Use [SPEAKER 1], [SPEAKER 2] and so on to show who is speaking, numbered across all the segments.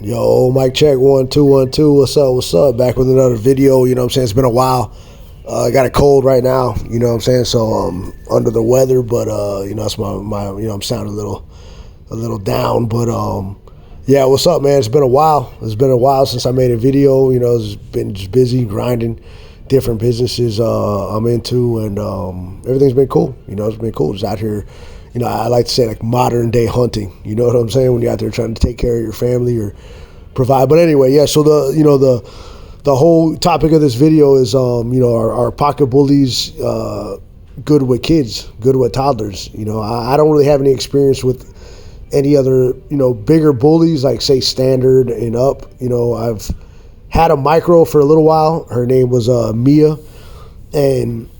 [SPEAKER 1] Yo, mic check, 1 2 1 2. What's up? What's up? Back with another video. You know what I'm saying? It's been a while. I got a cold right now. You know what I'm saying? So under the weather, but that's my I'm sounding a little down. But yeah, what's up, man? It's been a while. It's been a while since I made a video. You know, it's been just busy grinding different businesses I'm into, and everything's been cool. You know, it's been cool. Just out here. You know, I like to say like modern day hunting. You know what I'm saying? When you're out there trying to take care of your family or provide. But anyway, yeah. So the whole topic of this video is our pocket bullies, good with kids, good with toddlers. You know, I don't really have any experience with any other bigger bullies like say standard and up. You know, I've had a micro for a little while. Her name was Mia, and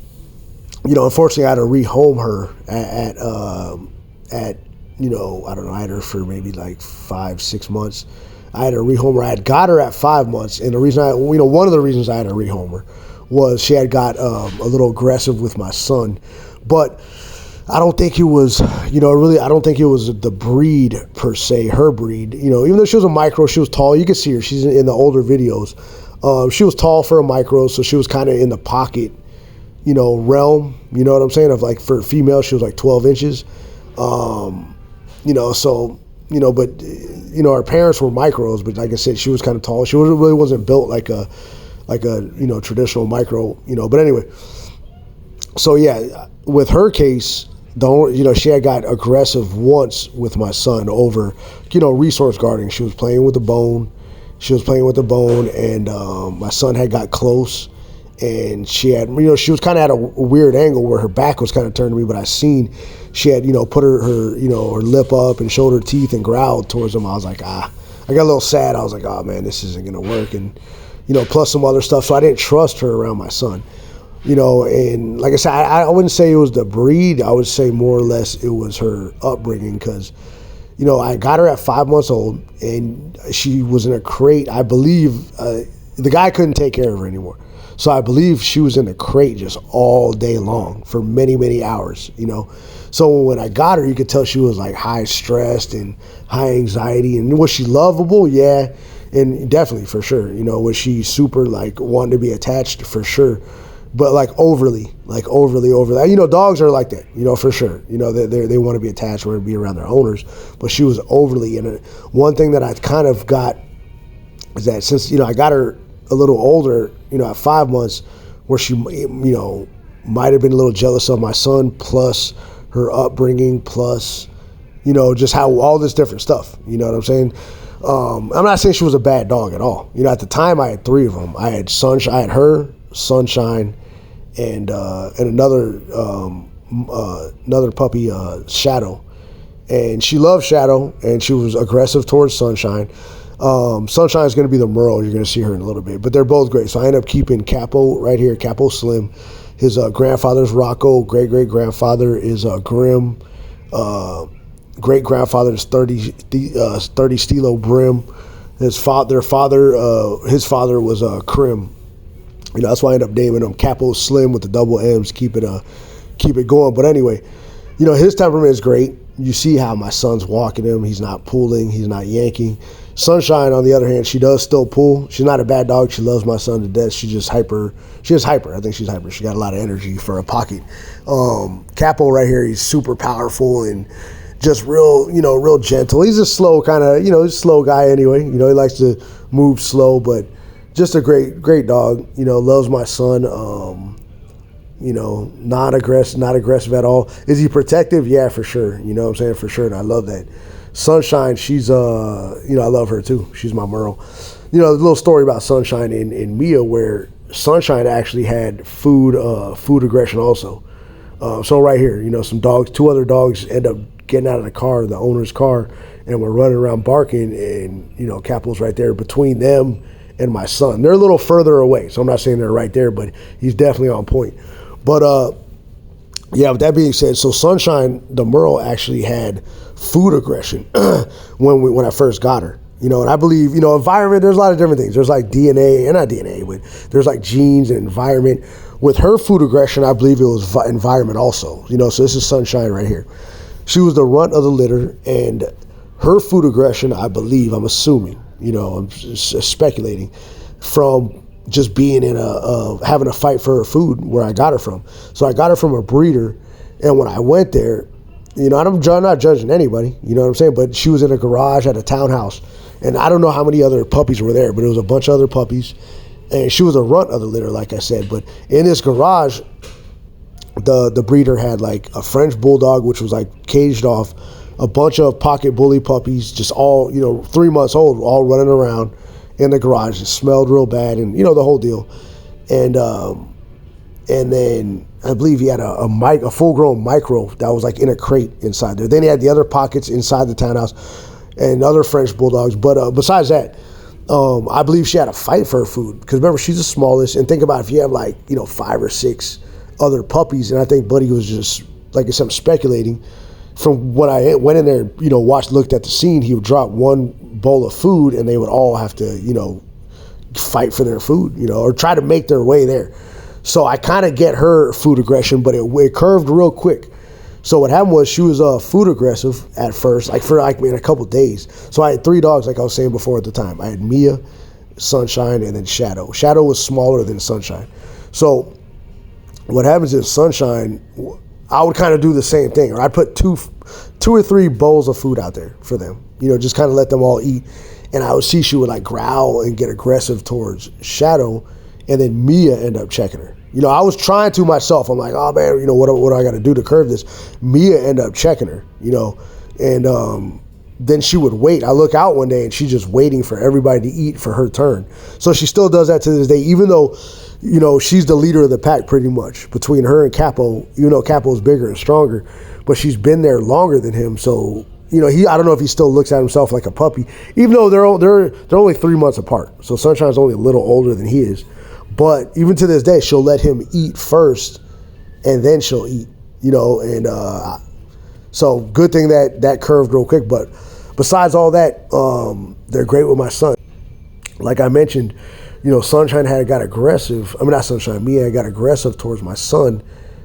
[SPEAKER 1] unfortunately, I had to rehome her at I don't know, I had her for maybe like 5-6 months. I had to rehome her. I had got her at 5 months, and the reason one of the reasons I had to rehome her was she had got a little aggressive with my son, but I don't think it was, I don't think it was the breed per se, her breed. Even though she was a micro, she was tall. You can see her. She's in the older videos. She was tall for a micro, so she was kind of in the pocket realm, you know what I'm saying? Of like for female, she was like 12 inches. But our parents were micros, but like I said, she was kind of tall. She really wasn't built like a traditional micro, but anyway. So yeah, with her case, she had got aggressive once with my son over, resource guarding. She was playing with the bone. And my son had got close. And she had, she was kind of at a weird angle where her back was kind of turned to me, but I seen she had, put her lip up and showed her teeth and growled towards him. I was like, I got a little sad. I was like, oh man, this isn't going to work. And, plus some other stuff. So I didn't trust her around my son, and like I said, I wouldn't say it was the breed. I would say more or less it was her upbringing because, I got her at 5 months old and she was in a crate. I believe the guy couldn't take care of her anymore. So I believe she was in the crate just all day long for many, many hours, So when I got her, you could tell she was like high stressed and high anxiety. And was she lovable? Yeah. And definitely for sure. Was she super like wanting to be attached? For sure. But like overly. Dogs are like that, for sure. They want to be attached, want to be around their owners. But she was overly. And one thing that I kind of got is that since, I got her a little older, at 5 months, where she, might have been a little jealous of my son, plus her upbringing, plus, just how all this different stuff. You know what I'm saying? I'm not saying she was a bad dog at all. At the time, I had 3 of them. I had her, Sunshine, and another puppy, Shadow. And she loved Shadow, and she was aggressive towards Sunshine. Sunshine is going to be the Merle. You're going to see her in a little bit, but they're both great. So I ended up keeping Cappo right here, Cappo Slim. His grandfather's Rocco. Great-great-grandfather is Grim. Great-grandfather is 30 Stilo Brim. His father was Krim. That's why I ended up naming him Cappo Slim with the double M's. Keep it going. But anyway, his temperament is great. You see how my son's walking him. He's not pulling. He's not yanking. Sunshine, on the other hand, she does still pull. She's not a bad dog. She loves my son to death. She's just hyper. I think she's hyper. She got a lot of energy for a pocket. Cappo right here, he's super powerful and just real gentle. He's a slow kind of, he's a slow guy anyway. He likes to move slow, but just a great dog. Loves my son. Not aggressive at all. Is he protective? Yeah, for sure. You know what I'm saying? For sure. And I love that. Sunshine, she's, I love her too. She's my Merle. The little story about Sunshine and Mia where Sunshine actually had food aggression also. So right here, some dogs, 2 other dogs end up getting out of the car, the owner's car, and we're running around barking, and, Cappo's right there between them and my son. They're a little further away, so I'm not saying they're right there, but he's definitely on point. But, yeah, with that being said, so Sunshine, the Merle, actually had food aggression when I first got her. And I believe, environment, there's a lot of different things. There's like DNA, and not DNA, but there's like genes and environment. With her food aggression, I believe it was environment also. So this is Sunshine right here. She was the runt of the litter, and her food aggression, I believe, I'm assuming, I'm speculating, from just being in having a fight for her food where I got her from. So I got her from a breeder, and when I went there, I'm not judging anybody, you know what I'm saying, but she was in a garage at a townhouse, and I don't know how many other puppies were there, but it was a bunch of other puppies, and she was a runt of the litter, like I said. But in this garage, the breeder had like a French bulldog, which was like caged off, a bunch of pocket bully puppies, just all 3 months old, all running around in the garage. It smelled real bad, and the whole deal. And then I believe he had a full-grown micro that was like in a crate inside there. Then he had the other pockets inside the townhouse and other French bulldogs. But besides that, I believe she had a fight for her food, because remember, she's the smallest. And think about if you have 5 or 6 other puppies, and I think Buddy was just, like I said, I'm speculating. From when I went in there, looked at the scene, he would drop one bowl of food, and they would all have to, fight for their food, or try to make their way there. So I kind of get her food aggression, but it curved real quick. So what happened was she was food aggressive at first, for a couple of days. So I had 3 dogs, like I was saying before at the time. I had Mia, Sunshine, and then Shadow. Shadow was smaller than Sunshine. So what happens is Sunshine, I would kind of do the same thing, or I'd put two or three bowls of food out there for them, just kind of let them all eat. And I would see she would growl and get aggressive towards Shadow, and then Mia end up checking her. I was trying to myself. I'm like, oh man, what do I got to do to curb this? Mia end up checking her, and then she would wait. I look out one day and she's just waiting for everybody to eat for her turn. So she still does that to this day, even though, she's the leader of the pack pretty much between her and Cappo. Cappo's bigger and stronger, but she's been there longer than him. So, I don't know if he still looks at himself like a puppy, even though they're only 3 months apart. So Sunshine's only a little older than he is. But even to this day, she'll let him eat first, and then she'll eat, and so good thing that curved real quick. But besides all that, they're great with my son. Like I mentioned, Sunshine got aggressive. I mean, not Sunshine, Mia got aggressive towards my son,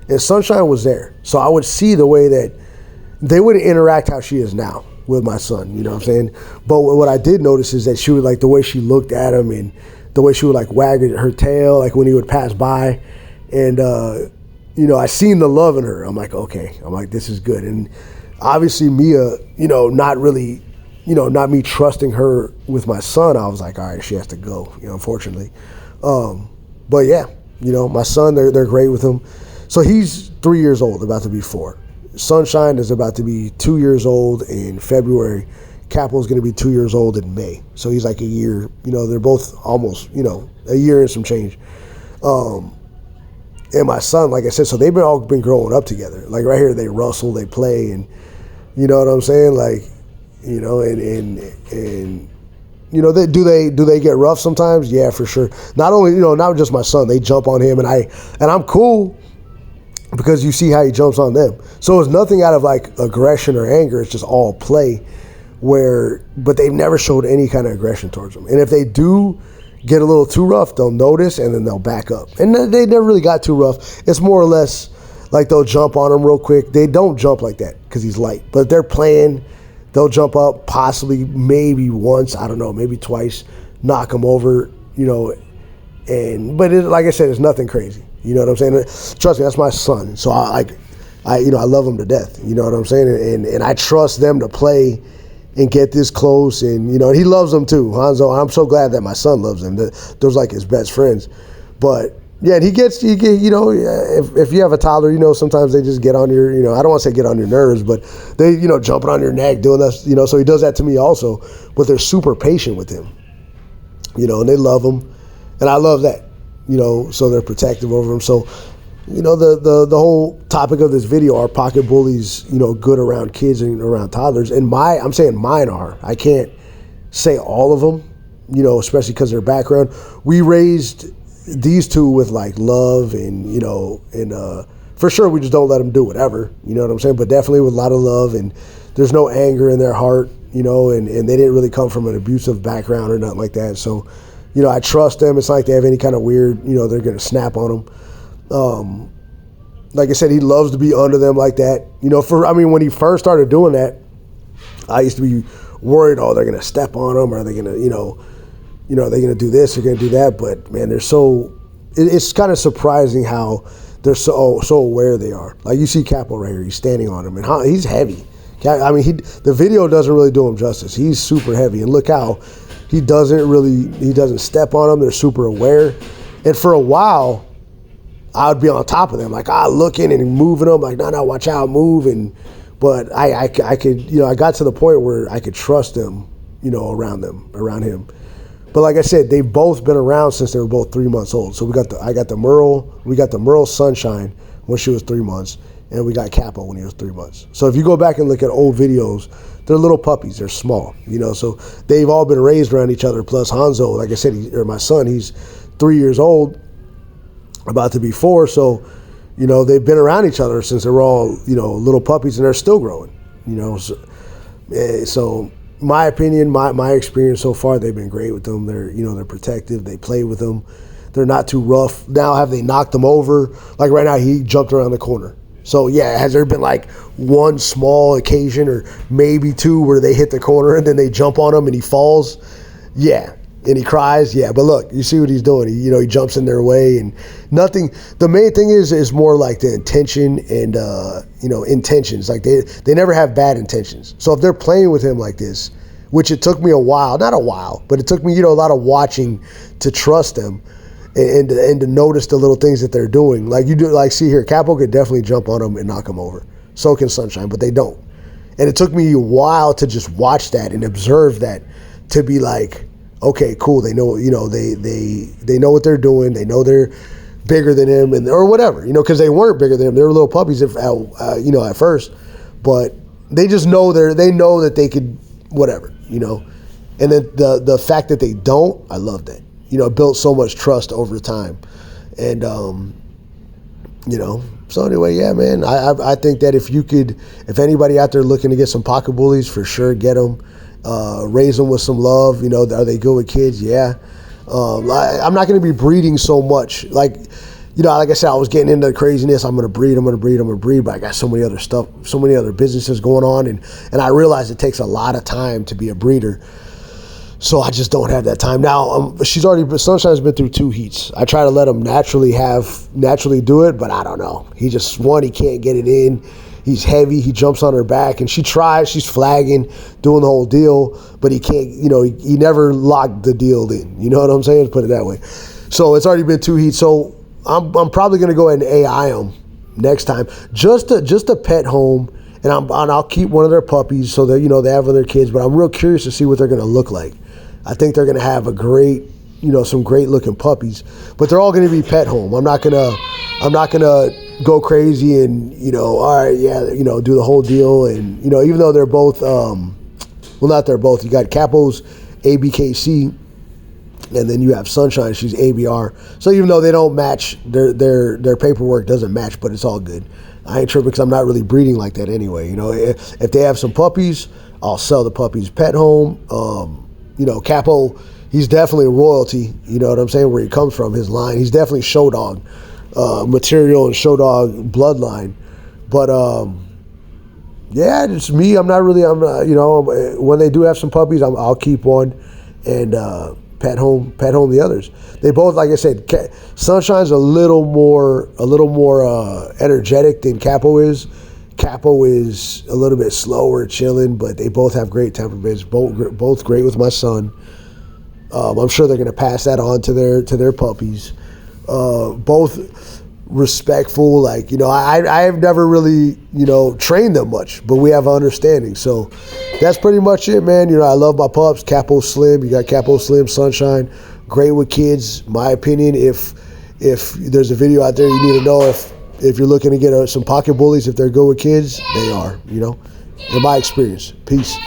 [SPEAKER 1] and Sunshine was there. So I would see the way that they would interact how she is now with my son, you know what I'm saying? But what I did notice is that she would, the way she looked at him, and the way she would wag her tail, when he would pass by. And, I seen the love in her. I'm like, okay. I'm like, this is good. And obviously Mia, not really, not me trusting her with my son. I was like, all right, she has to go, unfortunately. But yeah, my son, they're great with him. So he's 3 years old, about to be 4. Sunshine is about to be 2 years old in February. Cappo's going to be 2 years old in May. So he's a year, they're both almost, a year and some change. And my son, like I said, so they've all been growing up together. Right here, they wrestle, they play, and you know what I'm saying? And do they get rough sometimes? Yeah, for sure. Not only, not just my son, they jump on him, and I'm cool because you see how he jumps on them. So it's nothing out of aggression or anger. It's just all play. But they've never showed any kind of aggression towards them. And if they do get a little too rough, they'll notice and then they'll back up. And they never really got too rough. It's more or less they'll jump on him real quick. They don't jump like that because he's light. But if they're playing, they'll jump up possibly maybe once, I don't know, maybe twice, knock him over, but like I said, it's nothing crazy. You know what I'm saying? Trust me, that's my son. So I love him to death. You know what I'm saying? And I trust them to play and get this close, and he loves them too, Hanzo. I'm so glad that my son loves them. Those his best friends. But yeah, if you have a toddler, sometimes they just get on your, I don't want to say get on your nerves, but they, jumping on your neck, doing that, so he does that to me also. But they're super patient with him, and they love him, and I love that, so they're protective over him. So, the whole topic of this video are pocket bullies, good around kids and around toddlers. And I'm saying mine are. I can't say all of them, especially because of their background. We raised these two with love and, for sure we just don't let them do whatever, you know what I'm saying? But definitely with a lot of love, and there's no anger in their heart, and they didn't really come from an abusive background or nothing like that. So, I trust them. It's not like they have any kind of weird, they're going to snap on them. Like I said, he loves to be under them like that. When he first started doing that, I used to be worried, oh, they're gonna step on them, or are they gonna, are they gonna do this, or gonna do that? But man, they're so. It's kind of surprising how they're so aware they are. Like you see Cappo right here, he's standing on him, and he's heavy. I mean, the video doesn't really do him justice. He's super heavy, and look how he doesn't step on them. They're super aware, and for a while, I would be on top of them, like looking and moving them, like no, watch out, move, but I could, I got to the point where I could trust them, around him. But like I said, they've both been around since they were both 3 months old. So we got the Merle Sunshine when she was 3 months, and we got Cappo when he was 3 months. So if you go back and look at old videos, they're little puppies. They're small, so they've all been raised around each other. Plus Hanzo, like I said, my son, he's 3 years old, about to be 4. So, they've been around each other since they were all, little puppies, and they're still growing, So my opinion, my experience so far, they've been great with them. They're protective. They play with them. They're not too rough. Now, have they knocked them over? Like right now, he jumped around the corner. So yeah, has there been like one small occasion or maybe two where they hit the corner and then they jump on him and he falls? Yeah. And he cries, yeah. But look, you see what he's doing. He jumps in their way and nothing. The main thing is more like the intention and intentions. Like they never have bad intentions. So if they're playing with him like this, which it took me a while, not a while, but it took me a lot of watching to trust them and to notice the little things that they're doing. Like you do, like see here, Cappo could definitely jump on them and knock them over. So can Sunshine, but they don't. And it took me a while to just watch that and observe that to be like, okay, cool. They know, they know what they're doing. They know they're bigger than him, or whatever, because they weren't bigger than him. They were little puppies, at first, but they just know they know that they could, whatever, And then the fact that they don't, I love that. It built so much trust over time, and So anyway, yeah, man. I think that if anybody out there looking to get some pocket bullies, for sure, get them. Raise them with some love. Are they good with kids? Yeah. I'm not going to be breeding so much. Like I said, I was getting into the craziness. I'm going to breed. But I got so many other stuff, so many other businesses going on. And I realize it takes a lot of time to be a breeder. So I just don't have that time. Now, Sunshine's been through 2 heats. I try to let him naturally do it, but I don't know. He can't get it in. He's heavy. He jumps on her back, and she tries. She's flagging, doing the whole deal, but he can't. He never locked the deal in. You know what I'm saying? Put it that way. So it's already been 2 heats. So I'm probably going to go ahead and AI them next time, just to pet home, and I'll keep one of their puppies so that they have other kids. But I'm real curious to see what they're going to look like. I think they're going to have a great, some great looking puppies, but they're all going to be pet home. I'm not gonna go crazy and all right, yeah, do the whole deal. And even though they're both not they're both, you got Cappo's ABKC, and then you have Sunshine, she's ABR. So even though they don't match, their paperwork doesn't match, but it's all good. I ain't tripping because I'm not really breeding like that anyway. If they have some puppies, I'll sell the puppies pet home. Cappo, he's definitely royalty. You know what I'm saying? Where he comes from, his line, he's definitely show dog material and show dog bloodline. But yeah, it's me. I'm not. When they do have some puppies, I'll keep one and pet home the others. They both, like I said, Sunshine's a little more energetic than Cappo is. Cappo is a little bit slower, chilling, but they both have great temperaments. Both great with my son. I'm sure they're going to pass that on to their puppies. Both respectful. Like I have never really trained them much, but we have an understanding. So that's pretty much it, man. I love my pups. Cappo Slim. You got Cappo Slim, Sunshine. Great with kids. My opinion. If there's a video out there you need to know if you're looking to get some pocket bullies, if they're good with kids, they are, in my experience. Peace.